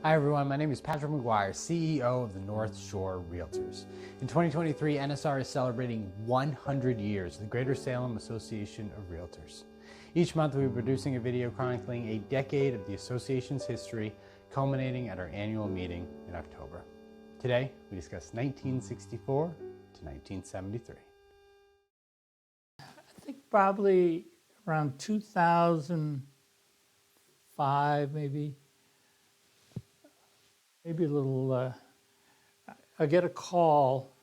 Hi everyone, my name is Patrick McGuire, CEO of the North Shore Realtors. In 2023, NSR is celebrating 100 years of the Greater Salem Association of Realtors. Each month we'll be producing a video chronicling a decade of the association's history, culminating at our annual meeting in October. Today, we discuss 1964 to 1973. I think probably around 2005, maybe a little, I get a call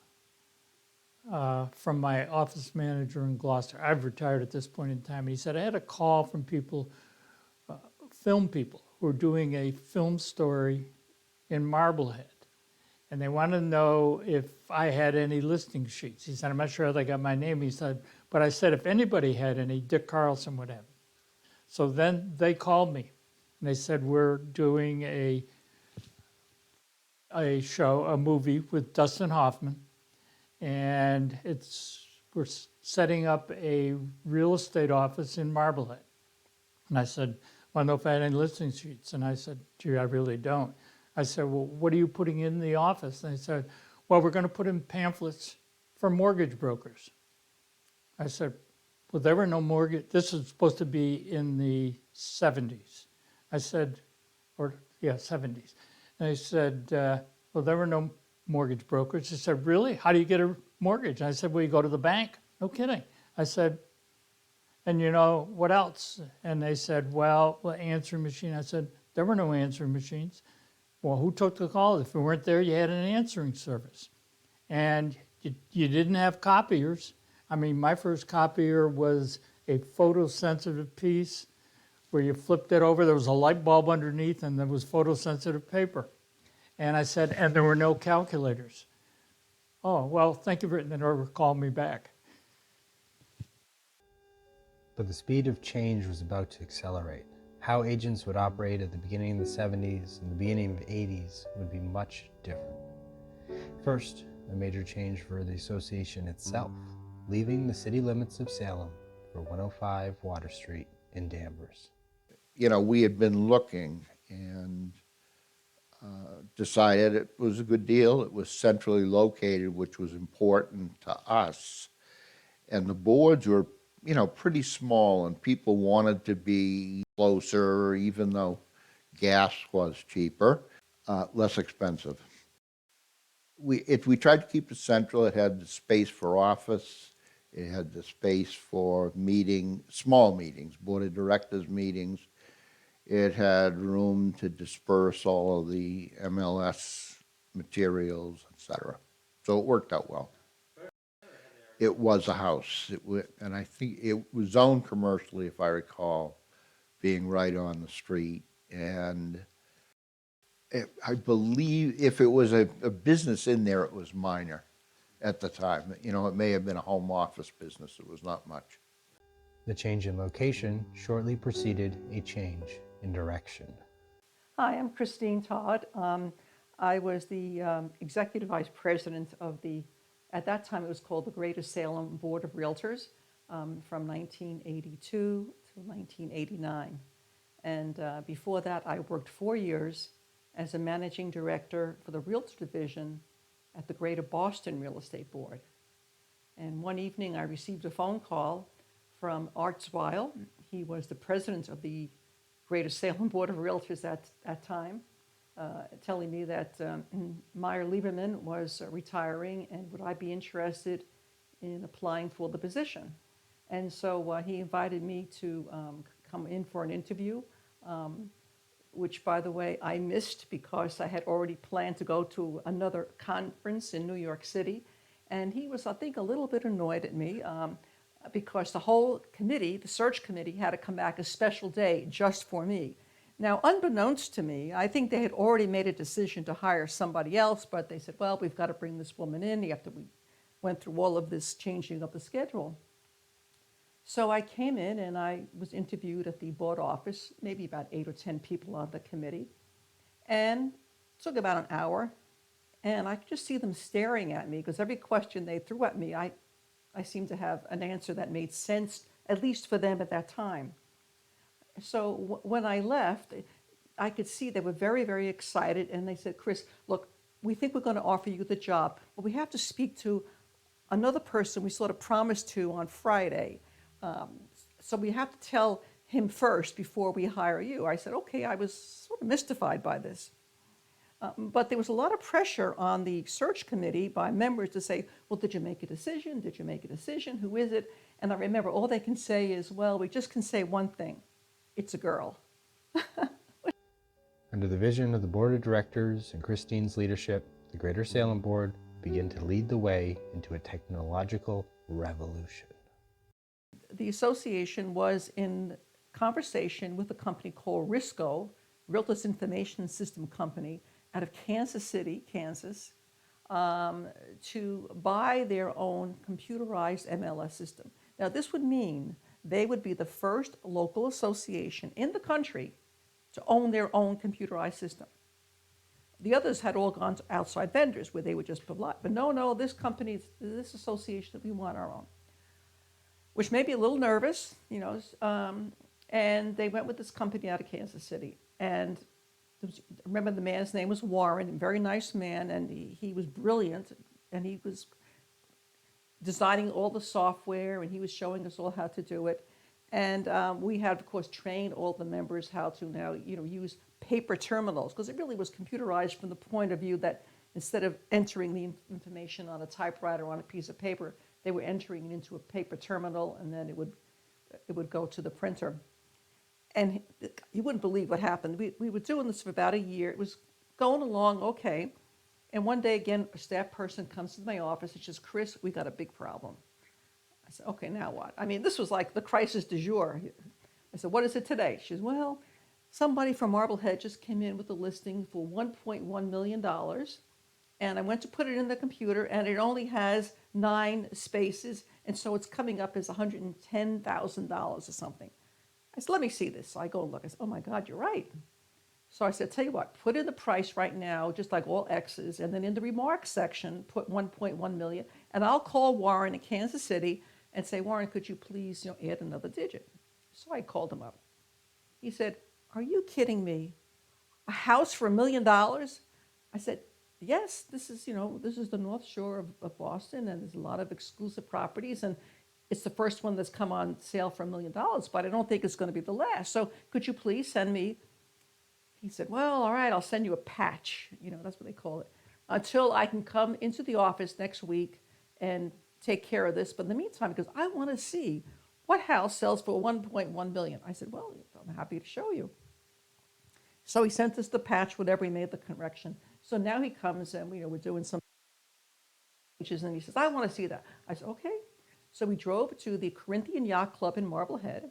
from my office manager in Gloucester. I've retired at this point in time. And he said, I had a call from people, film people, who are doing a film story in Marblehead. And they wanted to know if I had any listing sheets. He said, I'm not sure how they got my name. He said, but I said, if anybody had any, Dick Carlson would have it. So then they called me and they said, we're doing a movie with Dustin Hoffman, and we're setting up a real estate office in Marblehead. And I said, want to know if I had any listing sheets? And I said, gee, I really don't. I said, well, what are you putting in the office? And they said, well, we're going to put in pamphlets for mortgage brokers. I said, well, there were no mortgage. This was supposed to be in the 70s. I said, 70s. And I said, well, there were no mortgage brokers. He said, really? How do you get a mortgage? And I said, well, you go to the bank. No kidding. I said, and you know, what else? And they said, well, answering machine. I said, there were no answering machines. Well, who took the call? If we weren't there, you had an answering service. And you didn't have copiers. I mean, my first copier was a photosensitive piece where you flipped it over, there was a light bulb underneath, and there was photosensitive paper. And I said, and there were no calculators. Oh, well, thank you and then Order called me back. But the speed of change was about to accelerate. How agents would operate at the beginning of the 70s and the beginning of the 80s would be much different. First, a major change for the association itself, leaving the city limits of Salem for 105 Water Street in Danvers. You know, we had been looking and decided it was a good deal. It was centrally located, which was important to us. And the boards were, you know, pretty small, and people wanted to be closer, even though gas was cheaper, less expensive. If we tried to keep it central, it had the space for office, it had the space for small meetings, board of directors meetings. It had room to disperse all of the MLS materials, etc. So it worked out well. It was a house, and I think it was zoned commercially, if I recall, being right on the street. And I believe if it was a business in there, it was minor at the time. You know, it may have been a home office business. It was not much. The change in location shortly preceded a change in direction. Hi, I'm Christine Todd. I was the Executive Vice President of at that time it was called the Greater Salem Board of Realtors from 1982 to 1989. And before that, I worked 4 years as a Managing Director for the Realtor Division at the Greater Boston Real Estate Board. And one evening I received a phone call from Art Zweil. He was the president of the Greater Salem Board of Realtors at that time, telling me that Meyer Lieberman was retiring and would I be interested in applying for the position. And so he invited me to come in for an interview, which, by the way, I missed because I had already planned to go to another conference in New York City. And he was, I think, a little bit annoyed at me because the whole committee, the search committee, had to come back a special day just for me. Now, unbeknownst to me, I think they had already made a decision to hire somebody else, but they said, well, we've got to bring this woman in. We went through all of this changing of the schedule. So I came in and I was interviewed at the board office, maybe about 8 or 10 people on the committee, and it took about an hour. And I could just see them staring at me because every question they threw at me, I seemed to have an answer that made sense, at least for them at that time. So when I left, I could see they were very, very excited, and they said, Chris, look, we think we're going to offer you the job, but we have to speak to another person we sort of promised to on Friday. So we have to tell him first before we hire you. I said, okay, I was sort of mystified by this. But there was a lot of pressure on the search committee by members to say, well, did you make a decision? Did you make a decision? Who is it? And I remember all they can say is, well, we just can say one thing. It's a girl. Under the vision of the board of directors and Christine's leadership, the Greater Salem Board began to lead the way into a technological revolution. The association was in conversation with a company called RISCO, Realtors Information System Company, out of Kansas City, Kansas, to buy their own computerized MLS system. Now, this would mean they would be the first local association in the country to own their own computerized system. The others had all gone to outside vendors where they would just provide. But no, this company, this association, we want our own. Which made me a little nervous, you know, and they went with this company out of Kansas City. And remember, the man's name was Warren, a very nice man, and he was brilliant, and he was designing all the software, and he was showing us all how to do it. And we had, of course, trained all the members how to now, you know, use paper terminals, because it really was computerized from the point of view that instead of entering the information on a typewriter or on a piece of paper, they were entering it into a paper terminal, and then it would go to the printer. And you wouldn't believe what happened. We were doing this for about a year. It was going along okay. And one day, again, a staff person comes to my office and says, Chris, we got a big problem. I said, okay, now what? I mean, this was like the crisis du jour. I said, what is it today? She says, well, somebody from Marblehead just came in with a listing for $1.1 million. And I went to put it in the computer, and it only has 9 spaces, and so it's coming up as $110,000 or something. I said, let me see this. So I go and look. I said, oh my God, you're right. So I said, tell you what, put in the price right now, just like all X's, and then in the remarks section, put 1.1 million, and I'll call Warren in Kansas City and say, Warren, could you please, add another digit? So I called him up. He said, are you kidding me? A house for $1 million? I said, yes, this is the North Shore of Boston, and there's a lot of exclusive properties, and it's the first one that's come on sale for $1 million, but I don't think it's going to be the last. So could you please send me? He said, well, all right, I'll send you a patch. That's what they call it. Until I can come into the office next week and take care of this. But in the meantime, because I want to see what house sells for $1.1 million. I said, well, I'm happy to show you. So he sent us the patch, whatever, he made the correction. So now he comes and we're doing some pages, and he says, I want to see that. I said, okay. So we drove to the Corinthian Yacht Club in Marblehead,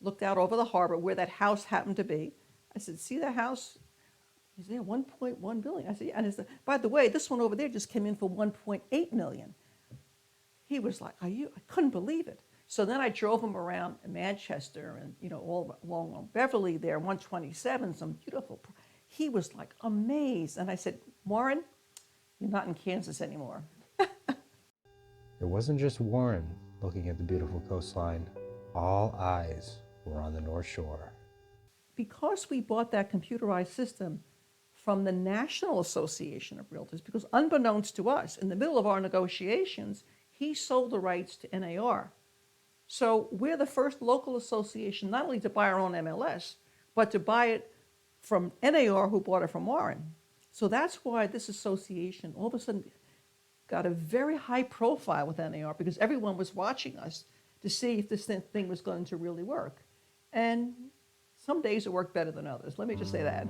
looked out over the harbor where that house happened to be. I said, see that house? He said, yeah, $1.1 billion. I said, yeah. And he said, by the way, this one over there just came in for $1.8 million. He was like, I couldn't believe it. So then I drove him around Manchester and, all along Beverly there, 127, some beautiful. He was like amazed. And I said, Warren, you're not in Kansas anymore. It wasn't just Warren looking at the beautiful coastline. All eyes were on the North Shore. Because we bought that computerized system from the National Association of Realtors, because unbeknownst to us, in the middle of our negotiations, he sold the rights to NAR. So we're the first local association not only to buy our own MLS, but to buy it from NAR, who bought it from Warren. So that's why this association all of a sudden got a very high profile with NAR, because everyone was watching us to see if this thing was going to really work. And some days it worked better than others. Let me just say that.